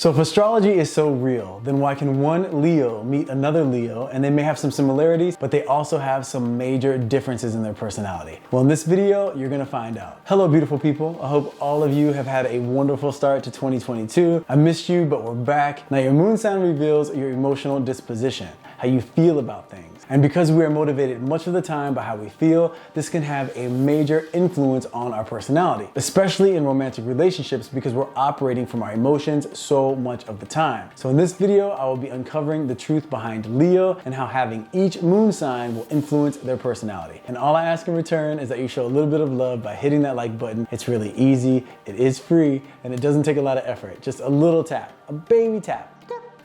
So if astrology is so real, then why can one Leo meet another Leo and they may have some similarities, but they also have some major differences in their personality? Well, in this video, you're gonna find out. Hello, beautiful people. I hope all of you have had a wonderful start to 2022. I missed you, but we're back. Now, your moon sign reveals your emotional disposition, how you feel about things. And because we are motivated much of the time by how we feel, this can have a major influence on our personality, especially in romantic relationships because we're operating from our emotions so much of the time. So in this video, I will be uncovering the truth behind Leo and how having each moon sign will influence their personality. And all I ask in return is that you show a little bit of love by hitting that like button. It's really easy, it is free, and it doesn't take a lot of effort. Just a little tap, a baby tap.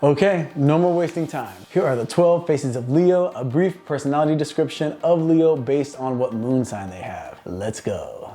Okay, no more wasting time. Here are the 12 faces of Leo, a brief personality description of Leo based on what moon sign they have. Let's go.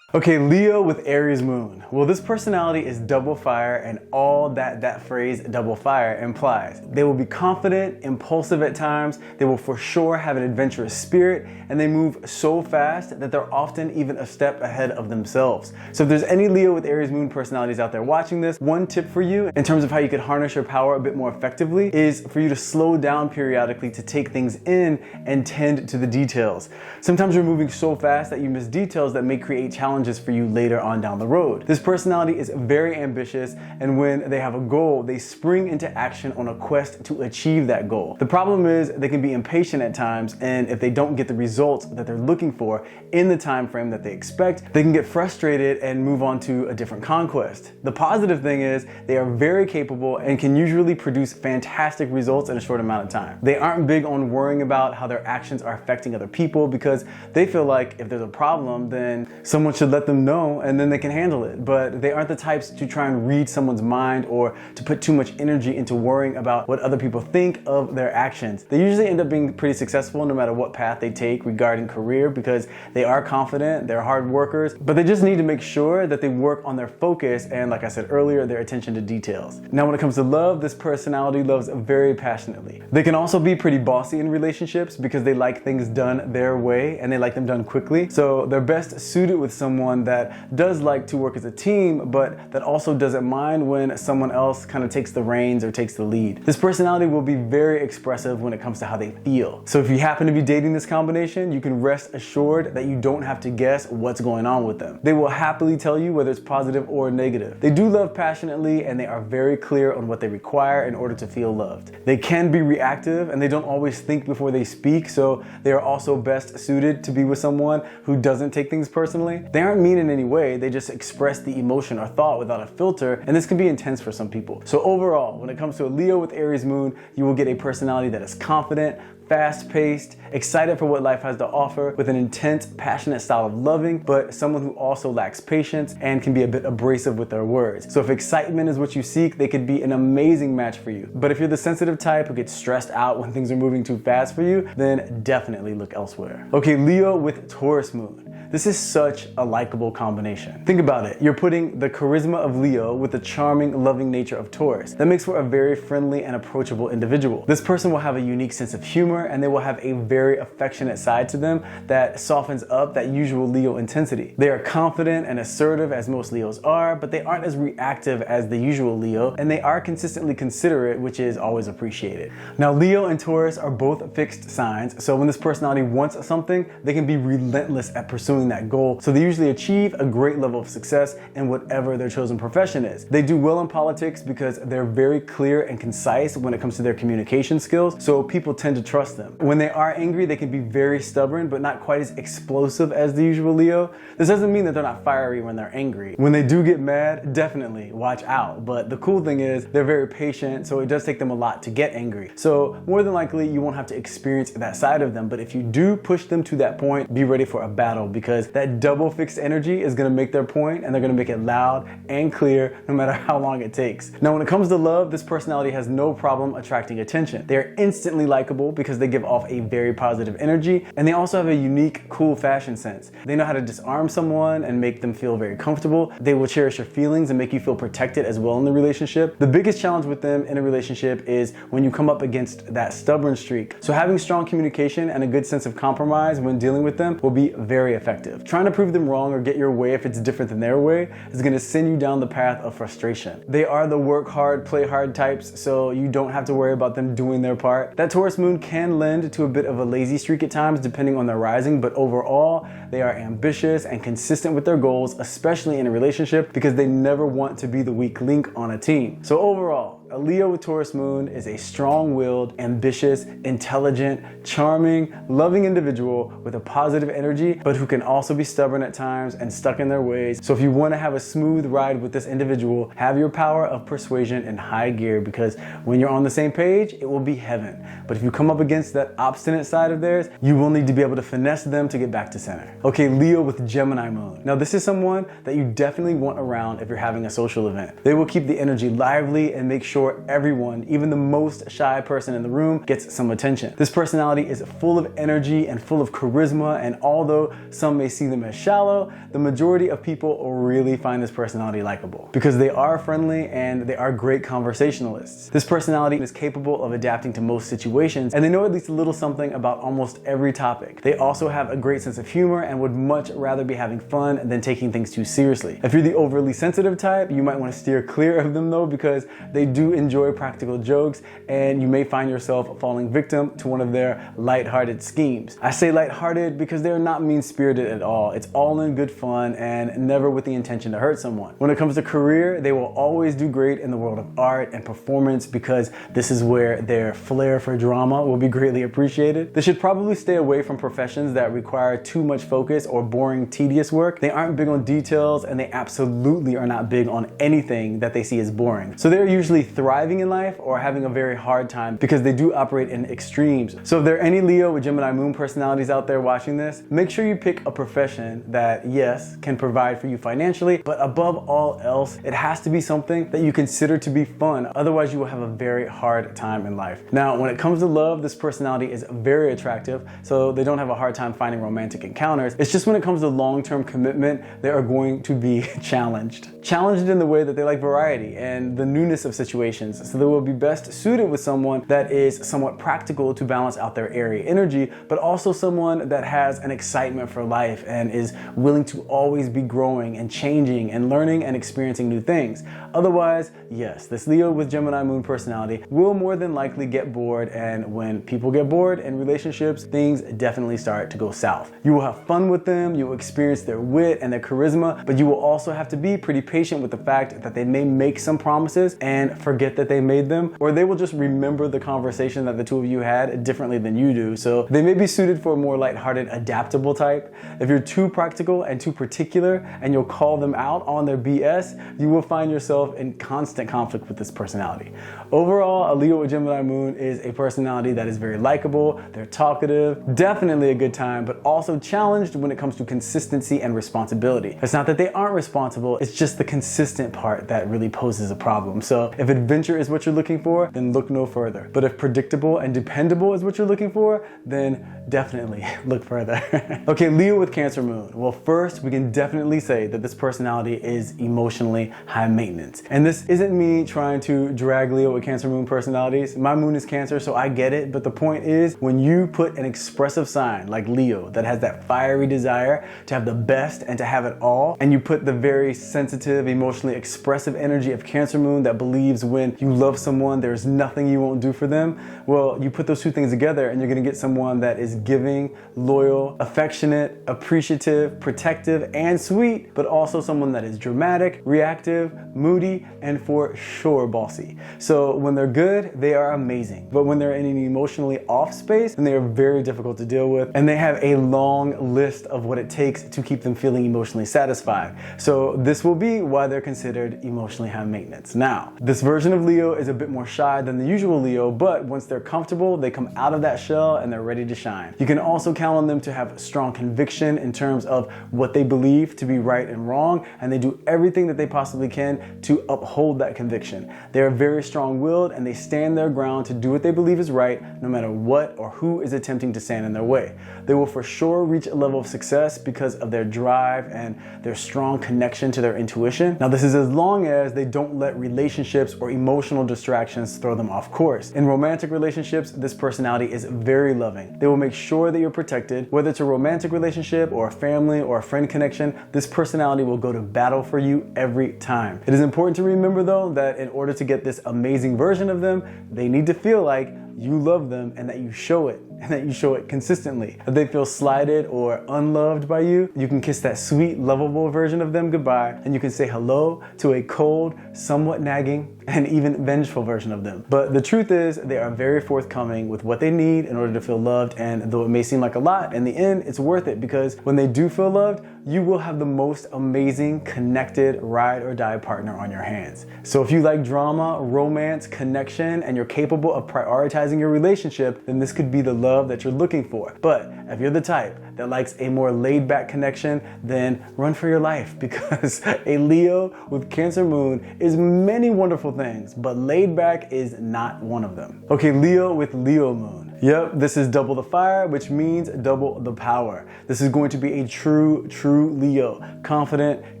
Okay, Leo with Aries Moon. Well, this personality is double fire and all that phrase double fire implies. They will be confident, impulsive at times, they will for sure have an adventurous spirit, and they move so fast that they're often even a step ahead of themselves. So if there's any Leo with Aries Moon personalities out there watching this, one tip for you in terms of how you could harness your power a bit more effectively is for you to slow down periodically to take things in and tend to the details. Sometimes you're moving so fast that you miss details that may create challenges for you later on down the road. This personality is very ambitious, and when they have a goal, they spring into action on a quest to achieve that goal. The problem is they can be impatient at times, and if they don't get the results that they're looking for in the time frame that they expect, they can get frustrated and move on to a different conquest. The positive thing is they are very capable and can usually produce fantastic results in a short amount of time. They aren't big on worrying about how their actions are affecting other people because they feel like if there's a problem, then someone should let them know and then they can handle it. But they aren't the types to try and read someone's mind or to put too much energy into worrying about what other people think of their actions. They usually end up being pretty successful no matter what path they take regarding career because they are confident, they're hard workers, but they just need to make sure that they work on their focus and, like I said earlier, their attention to details. Now, when it comes to love, this personality loves very passionately. They can also be pretty bossy in relationships because they like things done their way and they like them done quickly. So they're best suited with someone that does like to work as a team, but that also doesn't mind when someone else kind of takes the reins or takes the lead. This personality will be very expressive when it comes to how they feel. So if you happen to be dating this combination, you can rest assured that you don't have to guess what's going on with them. They will happily tell you whether it's positive or negative. They do love passionately and they are very clear on what they require in order to feel loved. They can be reactive and they don't always think before they speak, so they are also best suited to be with someone who doesn't take things personally. They aren't mean in any way, they just express the emotion or thought without a filter, and this can be intense for some people. So overall, when it comes to a Leo with Aries Moon, you will get a personality that is confident, fast-paced, excited for what life has to offer, with an intense, passionate style of loving, but someone who also lacks patience and can be a bit abrasive with their words. So if excitement is what you seek, they could be an amazing match for you. But if you're the sensitive type who gets stressed out when things are moving too fast for you, then definitely look elsewhere. Okay, Leo with Taurus Moon. This is such a likable combination. Think about it. You're putting the charisma of Leo with the charming, loving nature of Taurus. That makes for a very friendly and approachable individual. This person will have a unique sense of humor and they will have a very affectionate side to them that softens up that usual Leo intensity. They are confident and assertive as most Leos are, but they aren't as reactive as the usual Leo, and they are consistently considerate, which is always appreciated. Now, Leo and Taurus are both fixed signs, so when this personality wants something, they can be relentless at pursuing that goal, so they usually achieve a great level of success in whatever their chosen profession is. They do well in politics because they're very clear and concise when it comes to their communication skills, so people tend to trust them. When they are angry, they can be very stubborn, but not quite as explosive as the usual Leo. This doesn't mean that they're not fiery when they're angry. When they do get mad, definitely watch out. But the cool thing is they're very patient, so it does take them a lot to get angry. So more than likely, you won't have to experience that side of them, but if you do push them to that point, be ready for a battle because that double fixed energy is gonna make their point and they're gonna make it loud and clear no matter how long it takes. Now, when it comes to love, this personality has no problem attracting attention. They're instantly likable because they give off a very positive energy, and they also have a unique, cool fashion sense. They know how to disarm someone and make them feel very comfortable. They will cherish your feelings and make you feel protected as well in the relationship. The biggest challenge with them in a relationship is when you come up against that stubborn streak. So having strong communication and a good sense of compromise when dealing with them will be very effective. Trying to prove them wrong or get your way if it's different than their way is going to send you down the path of frustration. They are the work hard, play hard types, so you don't have to worry about them doing their part. That Taurus Moon can lend to a bit of a lazy streak at times depending on their rising, but overall they are ambitious and consistent with their goals, especially in a relationship, because they never want to be the weak link on a team. So overall, a Leo with Taurus Moon is a strong-willed, ambitious, intelligent, charming, loving individual with a positive energy, but who can also be stubborn at times and stuck in their ways. So if you want to have a smooth ride with this individual, have your power of persuasion in high gear, because when you're on the same page, it will be heaven. But if you come up against that obstinate side of theirs, you will need to be able to finesse them to get back to center. Okay, Leo with Gemini Moon. Now this is someone that you definitely want around if you're having a social event. They will keep the energy lively and make sure everyone, even the most shy person in the room, gets some attention. This personality is full of energy and full of charisma, and although some may see them as shallow, the majority of people really find this personality likable because they are friendly and they are great conversationalists. This personality is capable of adapting to most situations, and they know at least a little something about almost every topic. They also have a great sense of humor and would much rather be having fun than taking things too seriously. If you're the overly sensitive type, you might want to steer clear of them though, because they do enjoy practical jokes and you may find yourself falling victim to one of their lighthearted schemes. I say lighthearted because they're not mean-spirited at all. It's all in good fun and never with the intention to hurt someone. When it comes to career, they will always do great in the world of art and performance because this is where their flair for drama will be greatly appreciated. They should probably stay away from professions that require too much focus or boring, tedious work. They aren't big on details, and they absolutely are not big on anything that they see as boring. So they're usually thriving in life or having a very hard time because they do operate in extremes. So if there are any Leo with Gemini Moon personalities out there watching this, make sure you pick a profession that, yes, can provide for you financially, but above all else, it has to be something that you consider to be fun. Otherwise, you will have a very hard time in life. Now, when it comes to love, this personality is very attractive, so they don't have a hard time finding romantic encounters. It's just when it comes to long-term commitment, they are going to be challenged. Challenged in the way that they like variety and the newness of situations, so they will be best suited with someone that is somewhat practical to balance out their airy energy, but also someone that has an excitement for life and is willing to always be growing and changing and learning and experiencing new things. Otherwise, yes, this Leo with Gemini Moon personality will more than likely get bored, and when people get bored in relationships, things definitely start to go south. You will have fun with them, you will experience their wit and their charisma, but you will also have to be pretty patient with the fact that they may make some promises and forget that they made them, or they will just remember the conversation that the two of you had differently than you do. So they may be suited for a more lighthearted, adaptable type. If you're too practical and too particular and you'll call them out on their BS, you will find yourself in constant conflict with this personality. Overall, a Leo with Gemini Moon is a personality that is very likable, they're talkative, definitely a good time, but also challenged when it comes to consistency and responsibility. It's not that they aren't responsible, it's just the consistent part that really poses a problem. So if adventure is what you're looking for, then look no further. But if predictable and dependable is what you're looking for, then definitely look further. Okay, Leo with Cancer Moon. Well, first, we can definitely say that this personality is emotionally high maintenance. And this isn't me trying to drag Leo with Cancer Moon personalities. My moon is Cancer, so I get it. But the point is, when you put an expressive sign like Leo that has that fiery desire to have the best and to have it all, and you put the very sensitive, emotionally expressive energy of Cancer Moon that believes when you love someone, there's nothing you won't do for them, well, you put those two things together and you're gonna get someone that is giving, loyal, affectionate, appreciative, protective, and sweet, but also someone that is dramatic, reactive, moody, and for sure bossy. So when they're good, they are amazing. But when they're in an emotionally off space, then they are very difficult to deal with, and they have a long list of what it takes to keep them feeling emotionally satisfied. So this will be why they're considered emotionally high maintenance. Now, this version version of Leo is a bit more shy than the usual Leo, but once they're comfortable, they come out of that shell and they're ready to shine. You can also count on them to have strong conviction in terms of what they believe to be right and wrong, and they do everything that they possibly can to uphold that conviction. They are very strong-willed and they stand their ground to do what they believe is right, no matter what or who is attempting to stand in their way. They will for sure reach a level of success because of their drive and their strong connection to their intuition. Now, this is as long as they don't let relationships or emotional distractions throw them off course. In romantic relationships, this personality is very loving. They will make sure that you're protected. Whether it's a romantic relationship or a family or a friend connection, this personality will go to battle for you every time. It is important to remember though that in order to get this amazing version of them, they need to feel like you love them and that you show it, and that you show it consistently. If they feel slighted or unloved by you, you can kiss that sweet, lovable version of them goodbye, and you can say hello to a cold, somewhat nagging, and even vengeful version of them. But the truth is, they are very forthcoming with what they need in order to feel loved, and though it may seem like a lot, in the end, it's worth it, because when they do feel loved, you will have the most amazing, connected, ride or die partner on your hands. So if you like drama, romance, connection, and you're capable of prioritizing your relationship, then this could be the love that you're looking for. But if you're the type that likes a more laid-back connection, then run for your life, because a Leo with Cancer Moon is many wonderful things, but laid back is not one of them. Okay, Leo with Leo Moon. Yep, this is double the fire, which means double the power. This is going to be a true Leo. Confident,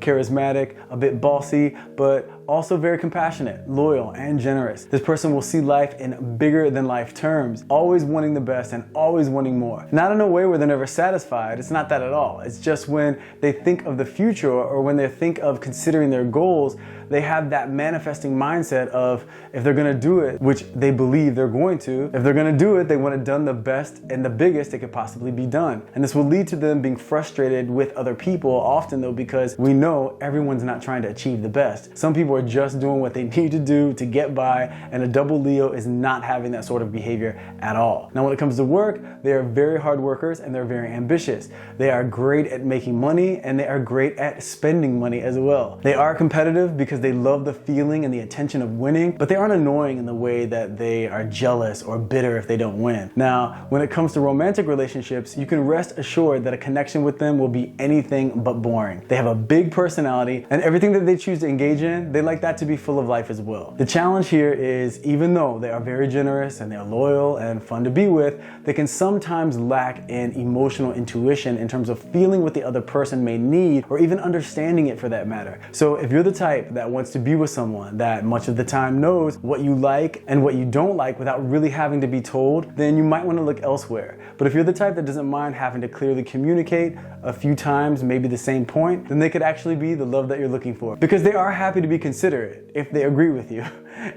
charismatic, a bit bossy, but also very compassionate, loyal, and generous. This person will see life in bigger than life terms, always wanting the best and always wanting more. Not in a way where they're never satisfied. It's not that at all. It's just when they think of the future or when they think of considering their goals, they have that manifesting mindset of if they're gonna do it, which they believe they're going to, if they're gonna do it, they want it done the best and the biggest it could possibly be done. And this will lead to them being frustrated with other people often though, because we know everyone's not trying to achieve the best. Some people are just doing what they need to do to get by, and a double Leo is not having that sort of behavior at all. Now, when it comes to work, they are very hard workers and they're very ambitious. They are great at making money and they are great at spending money as well. They are competitive because they love the feeling and the attention of winning, but they aren't annoying in the way that they are jealous or bitter if they don't win. Now, when it comes to romantic relationships, you can rest assured that a connection with them will be anything but boring. They have a big personality, and everything that they choose to engage in, they like that to be full of life as well. The challenge here is, even though they are very generous and they're loyal and fun to be with, they can sometimes lack in emotional intuition in terms of feeling what the other person may need or even understanding it for that matter. So if you're the type that wants to be with someone that much of the time knows what you like and what you don't like without really having to be told, then you might want to look elsewhere. But if you're the type that doesn't mind having to clearly communicate a few times, maybe the same point, then they could actually be the love that you're looking for, because they are happy to be considerate if they agree with you.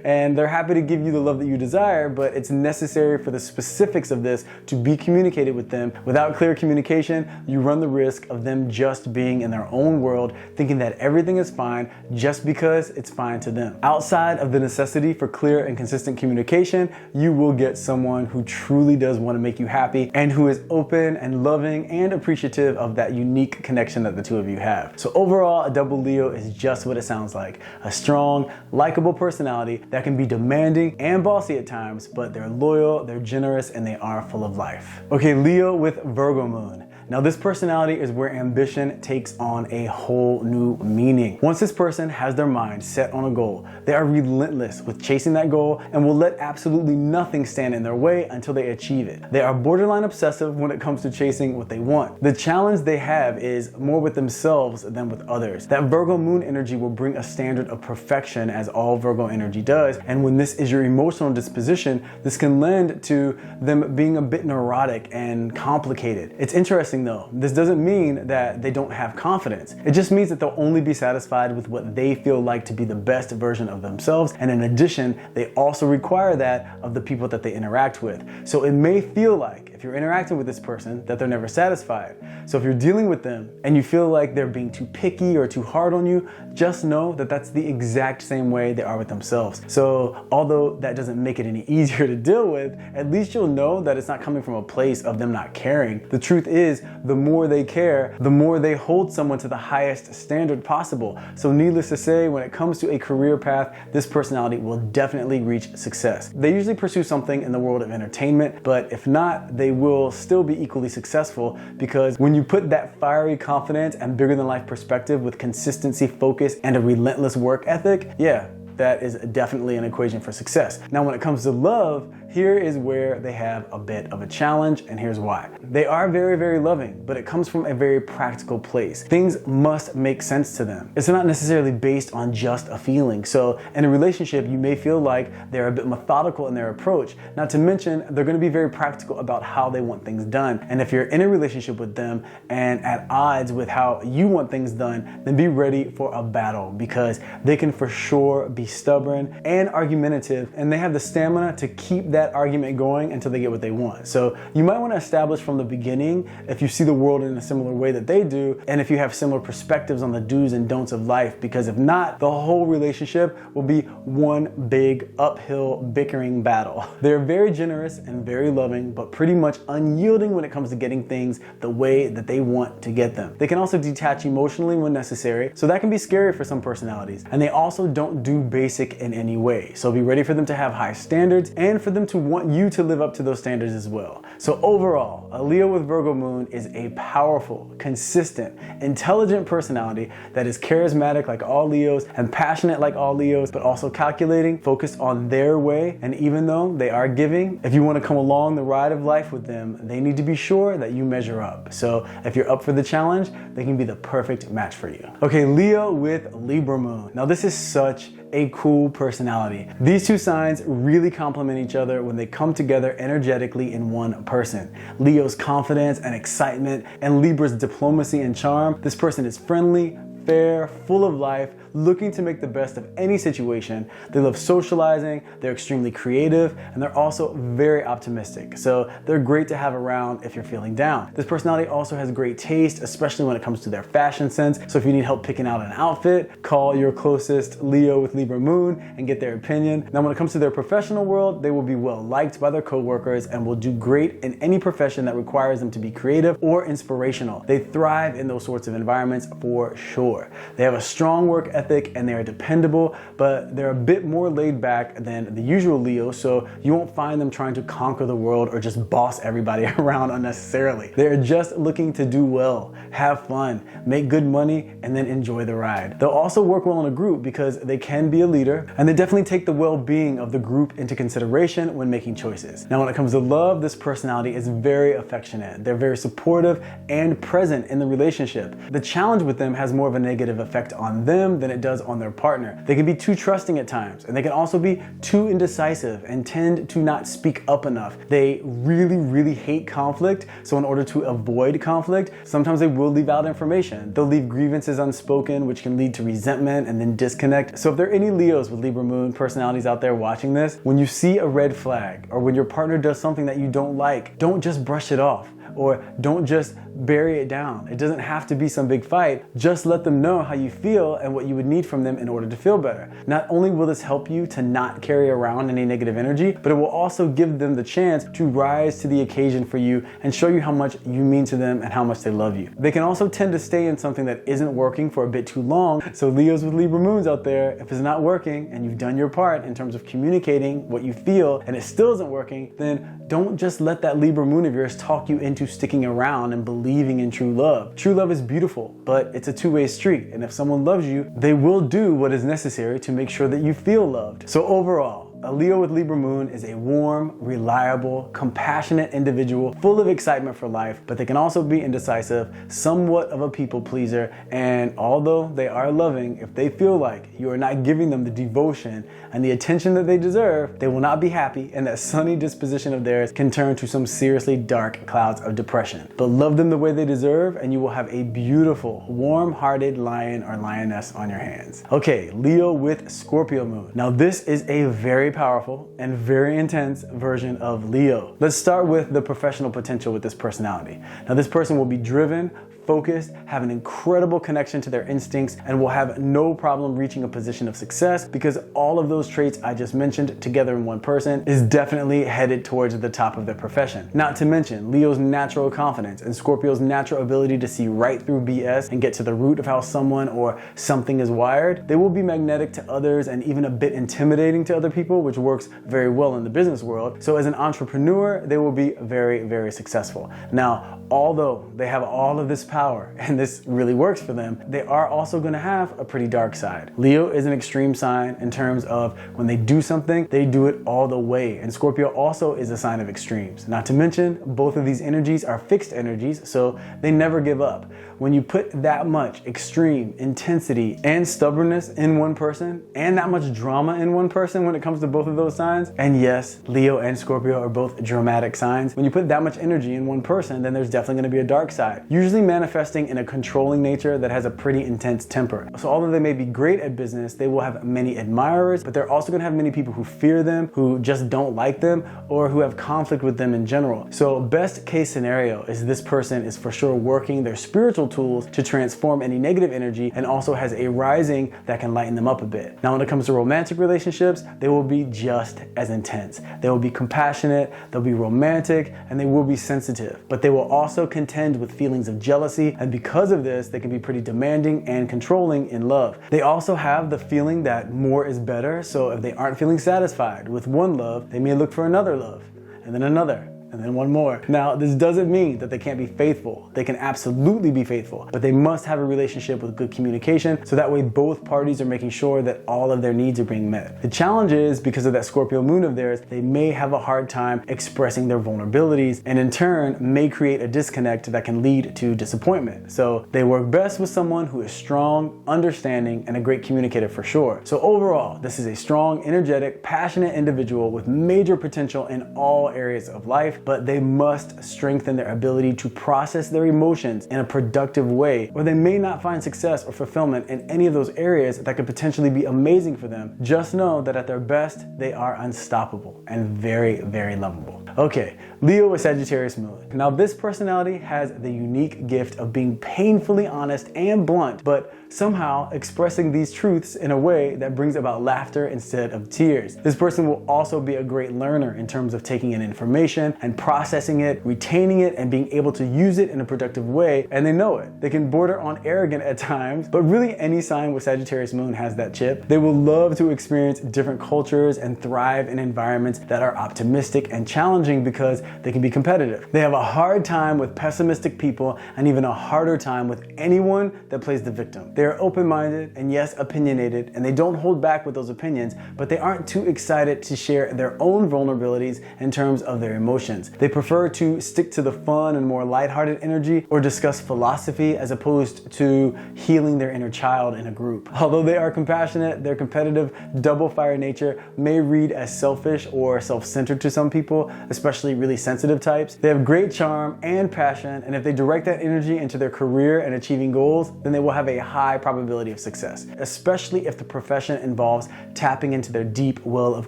And they're happy to give you the love that you desire, but it's necessary for the specifics of this to be communicated with them. Without clear communication, you run the risk of them just being in their own world, thinking that everything is fine just because it's fine to them. Outside of the necessity for clear and consistent communication, you will get someone who truly does want to make you happy and who is open and loving and appreciative of that unique connection that the two of you have. So overall, a double Leo is just what it sounds like. A strong, likable personality that can be demanding and bossy at times, but they're loyal, they're generous, and they are full of life. Okay, Leo with Virgo Moon. Now, this personality is where ambition takes on a whole new meaning. Once this person has their mind set on a goal, they are relentless with chasing that goal and will let absolutely nothing stand in their way until they achieve it. They are borderline obsessive when it comes to chasing what they want. The challenge they have is more with themselves than with others. That Virgo Moon energy will bring a standard of perfection, as all Virgo energy does, and when this is your emotional disposition, this can lend to them being a bit neurotic and complicated. It's interesting though, this doesn't mean that they don't have confidence. It just means that they'll only be satisfied with what they feel like to be the best version of themselves, and in addition, they also require that of the people that they interact with. So it may feel like, if if you're interacting with this person, that they're never satisfied. So if you're dealing with them and you feel like they're being too picky or too hard on you, just know that that's the exact same way they are with themselves. So although that doesn't make it any easier to deal with, at least you'll know that it's not coming from a place of them not caring. The truth is, the more they care, the more they hold someone to the highest standard possible. So needless to say, when it comes to a career path, this personality will definitely reach success. They usually pursue something in the world of entertainment, but if not, they will still be equally successful, because when you put that fiery confidence and bigger than life perspective with consistency, focus, and a relentless work ethic, yeah, that is definitely an equation for success. Now, when it comes to love, here is where they have a bit of a challenge, and here's why. They are very, very loving, but it comes from a very practical place. Things must make sense to them. It's not necessarily based on just a feeling. So in a relationship, you may feel like they're a bit methodical in their approach. Not to mention, they're gonna be very practical about how they want things done. And if you're in a relationship with them and at odds with how you want things done, then be ready for a battle, because they can for sure be stubborn and argumentative, and they have the stamina to keep that argument going until they get what they want. So you might want to establish from the beginning if you see the world in a similar way that they do, and if you have similar perspectives on the do's and don'ts of life, because if not, the whole relationship will be one big uphill bickering battle. They're very generous and very loving, but pretty much unyielding when it comes to getting things the way that they want to get them. They can also detach emotionally when necessary, so that can be scary for some personalities. And they also don't do basic in any way. So be ready for them to have high standards and for them to want you to live up to those standards as well. So overall, a Leo with Virgo Moon is a powerful, consistent, intelligent personality that is charismatic like all Leos and passionate like all Leos, but also calculating, focused on their way. And even though they are giving, if you want to come along the ride of life with them, they need to be sure that you measure up. So if you're up for the challenge, they can be the perfect match for you. Okay, Leo with Libra Moon. Now this is such a cool personality. These two signs really complement each other when they come together energetically in one person. Leo's confidence and excitement and Libra's diplomacy and charm. This person is friendly, fair, full of life, looking to make the best of any situation. They love socializing, they're extremely creative, and they're also very optimistic. So they're great to have around if you're feeling down. This personality also has great taste, especially when it comes to their fashion sense. So if you need help picking out an outfit, call your closest Leo with Libra Moon and get their opinion. Now, when it comes to their professional world, they will be well liked by their coworkers and will do great in any profession that requires them to be creative or inspirational. They thrive in those sorts of environments for sure. They have a strong work ethic and they are dependable, but they're a bit more laid back than the usual Leo, so you won't find them trying to conquer the world or just boss everybody around unnecessarily. They're just looking to do well, have fun, make good money, and then enjoy the ride. They'll also work well in a group because they can be a leader, and they definitely take the well-being of the group into consideration when making choices. Now, when it comes to love, this personality is very affectionate. They're very supportive and present in the relationship. The challenge with them has more of a negative effect on them than it does on their partner. They can be too trusting at times, and they can also be too indecisive and tend to not speak up enough. They really, really hate conflict, so in order to avoid conflict, sometimes they will leave out information. They'll leave grievances unspoken, which can lead to resentment and then disconnect. So if there are any Leos with Libra Moon personalities out there watching this, when you see a red flag or when your partner does something that you don't like, don't just brush it off. Or don't just bury it down. It doesn't have to be some big fight. Just let them know how you feel and what you would need from them in order to feel better. Not only will this help you to not carry around any negative energy, but it will also give them the chance to rise to the occasion for you and show you how much you mean to them and how much they love you. They can also tend to stay in something that isn't working for a bit too long. So Leos with Libra Moons out there, if it's not working and you've done your part in terms of communicating what you feel and it still isn't working, then don't just let that Libra Moon of yours talk you into sticking around and believing in true love. True love is beautiful, but it's a two-way street. And if someone loves you, they will do what is necessary to make sure that you feel loved. So overall, a Leo with Libra Moon is a warm, reliable, compassionate individual full of excitement for life, but they can also be indecisive, somewhat of a people pleaser, and although they are loving, if they feel like you are not giving them the devotion and the attention that they deserve, they will not be happy, and that sunny disposition of theirs can turn to some seriously dark clouds of depression. But love them the way they deserve, and you will have a beautiful, warm-hearted lion or lioness on your hands. Okay, Leo with Scorpio Moon. Now this is a very powerful and very intense version of Leo. Let's start with the professional potential with this personality. Now, this person will be driven, focused, have an incredible connection to their instincts, and will have no problem reaching a position of success because all of those traits I just mentioned together in one person is definitely headed towards the top of their profession. Not to mention Leo's natural confidence and Scorpio's natural ability to see right through BS and get to the root of how someone or something is wired. They will be magnetic to others and even a bit intimidating to other people, which works very well in the business world. So as an entrepreneur, they will be very, very successful. Now, although they have all of this power and this really works for them, they are also going to have a pretty dark side. Leo is an extreme sign in terms of when they do something, they do it all the way. And Scorpio also is a sign of extremes. Not to mention, both of these energies are fixed energies, so they never give up. When you put that much extreme intensity and stubbornness in one person, and that much drama in one person when it comes to both of those signs, and yes, Leo and Scorpio are both dramatic signs. When you put that much energy in one person, then there's definitely going to be a dark side, usually manifesting in a controlling nature that has a pretty intense temper. So although they may be great at business, they will have many admirers, but they're also going to have many people who fear them, who just don't like them, or who have conflict with them in general. So best case scenario is this person is for sure working their spiritual tools to transform any negative energy and also has a rising that can lighten them up a bit. Now, when it comes to romantic relationships, they will be just as intense. They will be compassionate, they'll be romantic, and they will be sensitive, but they will also contend with feelings of jealousy, and because of this, they can be pretty demanding and controlling in love. They also have the feeling that more is better, so if they aren't feeling satisfied with one love, they may look for another love, and then another, and then one more. Now, this doesn't mean that they can't be faithful. They can absolutely be faithful, but they must have a relationship with good communication, so that way both parties are making sure that all of their needs are being met. The challenge is, because of that Scorpio moon of theirs, they may have a hard time expressing their vulnerabilities, and in turn may create a disconnect that can lead to disappointment. So they work best with someone who is strong, understanding, and a great communicator for sure. So overall, this is a strong, energetic, passionate individual with major potential in all areas of life, but they must strengthen their ability to process their emotions in a productive way, or they may not find success or fulfillment in any of those areas that could potentially be amazing for them. Just know that at their best, they are unstoppable and very, very lovable. Okay, Leo with Sagittarius Moon. Now, this personality has the unique gift of being painfully honest and blunt, but somehow expressing these truths in a way that brings about laughter instead of tears. This person will also be a great learner in terms of taking in information and processing it, retaining it, and being able to use it in a productive way, and they know it. They can border on arrogant at times, but really any sign with Sagittarius Moon has that chip. They will love to experience different cultures and thrive in environments that are optimistic and challenging because they can be competitive. They have a hard time with pessimistic people and even a harder time with anyone that plays the victim. They are open-minded and yes, opinionated, and they don't hold back with those opinions, but they aren't too excited to share their own vulnerabilities in terms of their emotions. They prefer to stick to the fun and more lighthearted energy or discuss philosophy as opposed to healing their inner child in a group. Although they are compassionate, their competitive double fire nature may read as selfish or self-centered to some people, especially really sensitive types. They have great charm and passion, and if they direct that energy into their career and achieving goals, then they will have a high probability of success, especially if the profession involves tapping into their deep well of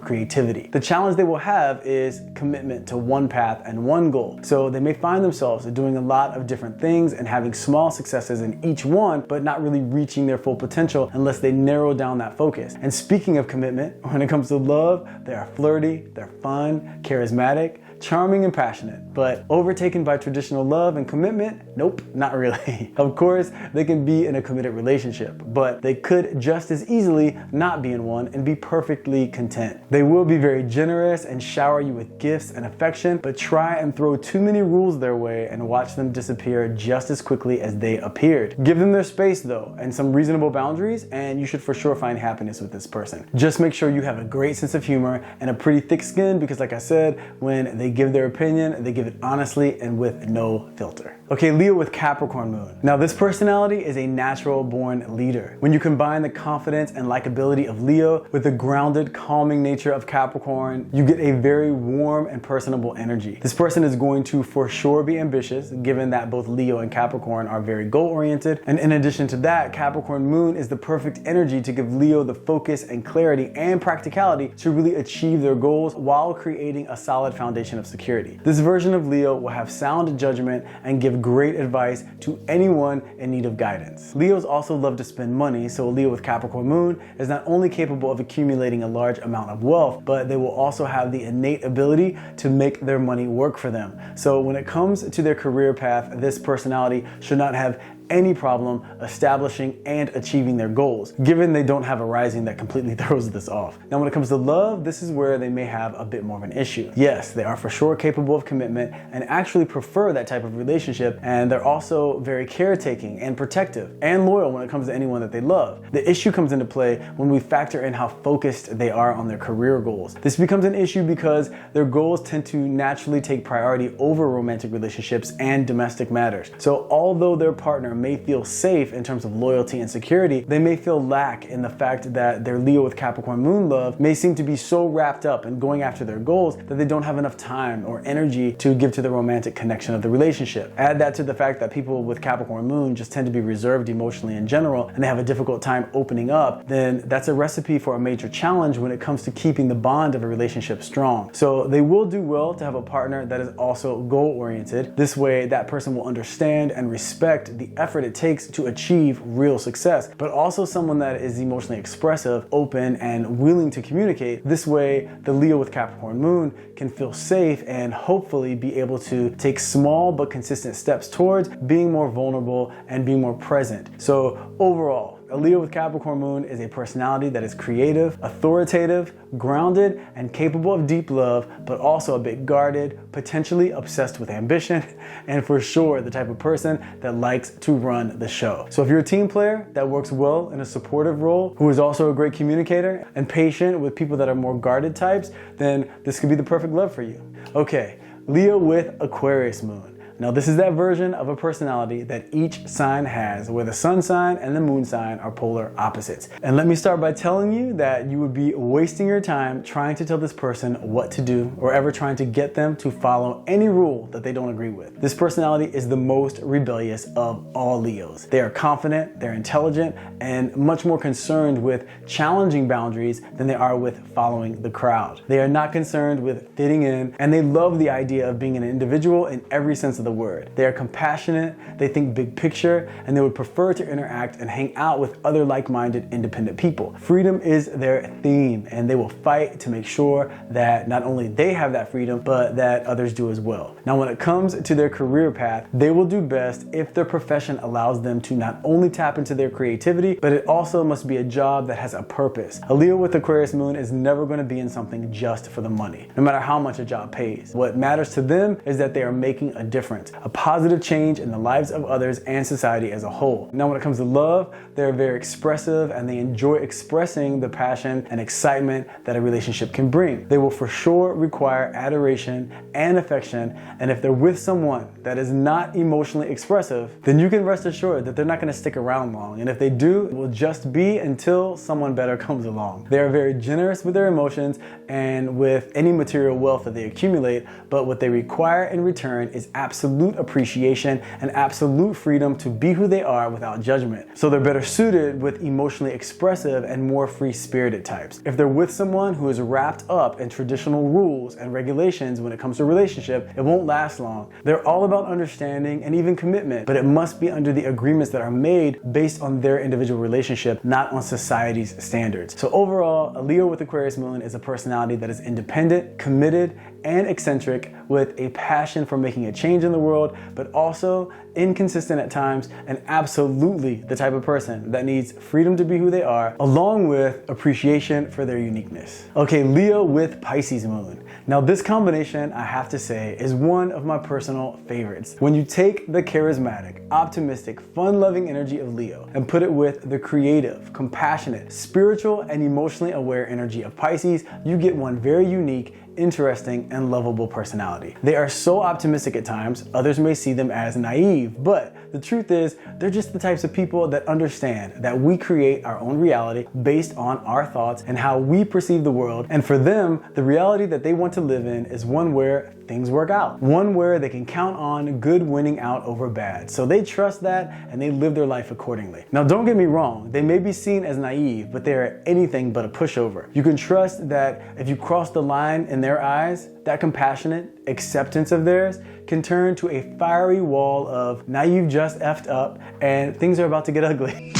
creativity. The challenge they will have is commitment to one path and one goal. So they may find themselves doing a lot of different things and having small successes in each one, but not really reaching their full potential unless they narrow down that focus. And speaking of commitment, when it comes to love, they are flirty, they're fun, charismatic, charming and passionate, but overtaken by traditional love and commitment? Nope, not really. Of course, they can be in a committed relationship, but they could just as easily not be in one and be perfectly content. They will be very generous and shower you with gifts and affection, but try and throw too many rules their way and watch them disappear just as quickly as they appeared. Give them their space though, and some reasonable boundaries, and you should for sure find happiness with this person. Just make sure you have a great sense of humor and a pretty thick skin, because like I said, when they give their opinion, they give it honestly and with no filter. Okay, Leo with Capricorn Moon. Now this personality is a natural born leader. When you combine the confidence and likability of Leo with the grounded, calming nature of Capricorn, you get a very warm and personable energy. This person is going to for sure be ambitious, given that both Leo and Capricorn are very goal-oriented. And in addition to that, Capricorn Moon is the perfect energy to give Leo the focus and clarity and practicality to really achieve their goals while creating a solid foundation of security. This version of Leo will have sound judgment and give great advice to anyone in need of guidance. Leos also love to spend money, so a Leo with Capricorn Moon is not only capable of accumulating a large amount of wealth, but they will also have the innate ability to make their money work for them. So when it comes to their career path, this personality should not have any problem establishing and achieving their goals, given they don't have a rising that completely throws this off. Now, when it comes to love, this is where they may have a bit more of an issue. Yes, they are for sure capable of commitment and actually prefer that type of relationship, and they're also very caretaking and protective and loyal when it comes to anyone that they love. The issue comes into play when we factor in how focused they are on their career goals. This becomes an issue because their goals tend to naturally take priority over romantic relationships and domestic matters. So although their partner may feel safe in terms of loyalty and security, they may feel lack in the fact that their Leo with Capricorn Moon love may seem to be so wrapped up in going after their goals that they don't have enough time or energy to give to the romantic connection of the relationship. Add that to the fact that people with Capricorn Moon just tend to be reserved emotionally in general, and they have a difficult time opening up, then that's a recipe for a major challenge when it comes to keeping the bond of a relationship strong. So they will do well to have a partner that is also goal-oriented. This way, that person will understand and respect the effort it takes to achieve real success, but also someone that is emotionally expressive, open, and willing to communicate. This way, the Leo with Capricorn Moon can feel safe and hopefully be able to take small but consistent steps towards being more vulnerable and being more present. So overall, a Leo with Capricorn Moon is a personality that is creative, authoritative, grounded, and capable of deep love, but also a bit guarded, potentially obsessed with ambition, and for sure the type of person that likes to run the show. So if you're a team player that works well in a supportive role, who is also a great communicator and patient with people that are more guarded types, then this could be the perfect love for you. Okay, Leo with Aquarius Moon. Now this is that version of a personality that each sign has, where the sun sign and the moon sign are polar opposites. And let me start by telling you that you would be wasting your time trying to tell this person what to do or ever trying to get them to follow any rule that they don't agree with. This personality is the most rebellious of all Leos. They are confident, they're intelligent, and much more concerned with challenging boundaries than they are with following the crowd. They are not concerned with fitting in, and they love the idea of being an individual in every sense of the word. They are compassionate, they think big picture, and they would prefer to interact and hang out with other like-minded independent people. Freedom is their theme, and they will fight to make sure that not only they have that freedom, but that others do as well. Now, when it comes to their career path, they will do best if their profession allows them to not only tap into their creativity, but it also must be a job that has a purpose. A Leo with Aquarius Moon is never going to be in something just for the money, no matter how much a job pays. What matters to them is that they are making a difference, a positive change in the lives of others and society as a whole. Now, when it comes to love, they're very expressive and they enjoy expressing the passion and excitement that a relationship can bring. They will for sure require adoration and affection, and if they're with someone that is not emotionally expressive, then you can rest assured that they're not going to stick around long, and if they do, it will just be until someone better comes along. They are very generous with their emotions and with any material wealth that they accumulate, but what they require in return is absolute appreciation and absolute freedom to be who they are without judgment. So they're better suited with emotionally expressive and more free-spirited types. If they're with someone who is wrapped up in traditional rules and regulations when it comes to a relationship, it won't last long. They're all about understanding and even commitment, but it must be under the agreements that are made based on their individual relationship, not on society's standards. So overall, a Leo with Aquarius Moon is a personality that is independent, committed, and eccentric, with a passion for making a change in the world, but also inconsistent at times, and absolutely the type of person that needs freedom to be who they are, along with appreciation for their uniqueness. Okay, Leo with Pisces Moon. Now this combination, I have to say, is one of my personal favorites. When you take the charismatic, optimistic, fun-loving energy of Leo and put it with the creative, compassionate, spiritual, and emotionally aware energy of Pisces, you get one very unique, interesting, and lovable personality. They are so optimistic at times, others may see them as naive, but the truth is, they're just the types of people that understand that we create our own reality based on our thoughts and how we perceive the world, and for them, the reality that they want to live in is one where things work out, one where they can count on good winning out over bad. So they trust that and they live their life accordingly. Now don't get me wrong, they may be seen as naive, but they are anything but a pushover. You can trust that if you cross the line in their eyes, that compassionate acceptance of theirs can turn to a fiery wall of now you've just effed up and things are about to get ugly.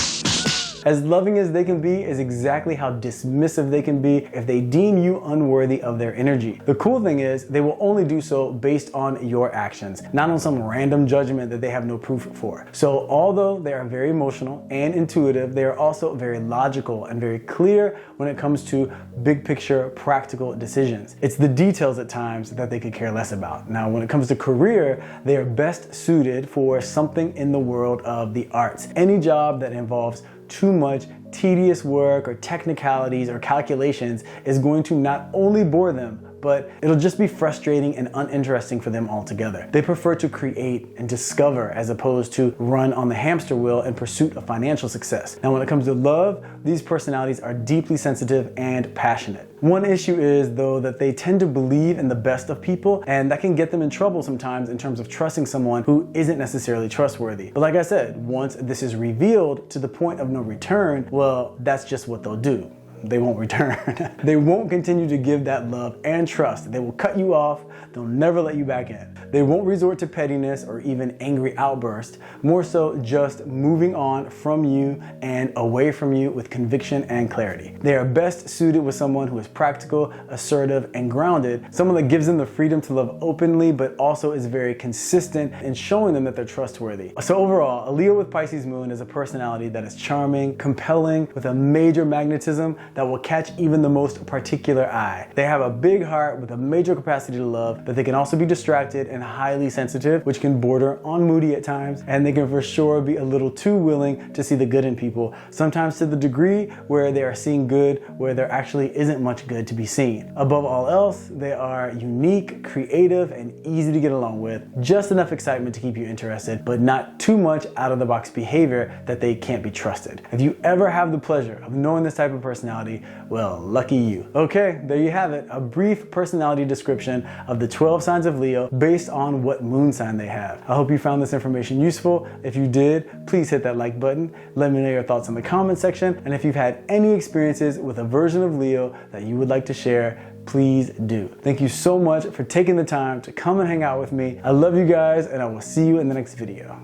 As loving as they can be is exactly how dismissive they can be if they deem you unworthy of their energy. The cool thing is they will only do so based on your actions, not on some random judgment that they have no proof for. So although they are very emotional and intuitive, they are also very logical and very clear when it comes to big picture practical decisions. It's the details at times that they could care less about. Now when it comes to career, they are best suited for something in the world of the arts. Any job that involves too much tedious work or technicalities or calculations is going to not only bore them, but it'll just be frustrating and uninteresting for them altogether. They prefer to create and discover as opposed to run on the hamster wheel in pursuit of financial success. Now when it comes to love, these personalities are deeply sensitive and passionate. One issue is though that they tend to believe in the best of people, and that can get them in trouble sometimes in terms of trusting someone who isn't necessarily trustworthy. But like I said, once this is revealed to the point of no return, well, that's just what they'll do. They won't return. They won't continue to give that love and trust. They will cut you off. They'll never let you back in. They won't resort to pettiness or even angry outbursts, more so just moving on from you and away from you with conviction and clarity. They are best suited with someone who is practical, assertive, and grounded, someone that gives them the freedom to love openly, but also is very consistent in showing them that they're trustworthy. So overall, a Leo with Pisces Moon is a personality that is charming, compelling, with a major magnetism that will catch even the most particular eye. They have a big heart with a major capacity to love, but they can also be distracted and highly sensitive, which can border on moody at times, and they can for sure be a little too willing to see the good in people, sometimes to the degree where they are seeing good where there actually isn't much good to be seen. Above all else, they are unique, creative, and easy to get along with, just enough excitement to keep you interested, but not too much out of the box behavior that they can't be trusted. If you ever have the pleasure of knowing this type of personality, well, lucky you. Okay, there you have it, a brief personality description of the 12 signs of Leo based on what moon sign they have. I hope you found this information useful. If you did, please hit that like button. Let me know your thoughts in the comment section. And if you've had any experiences with a version of Leo that you would like to share, please do. Thank you so much for taking the time to come and hang out with me. I love you guys, and I will see you in the next video.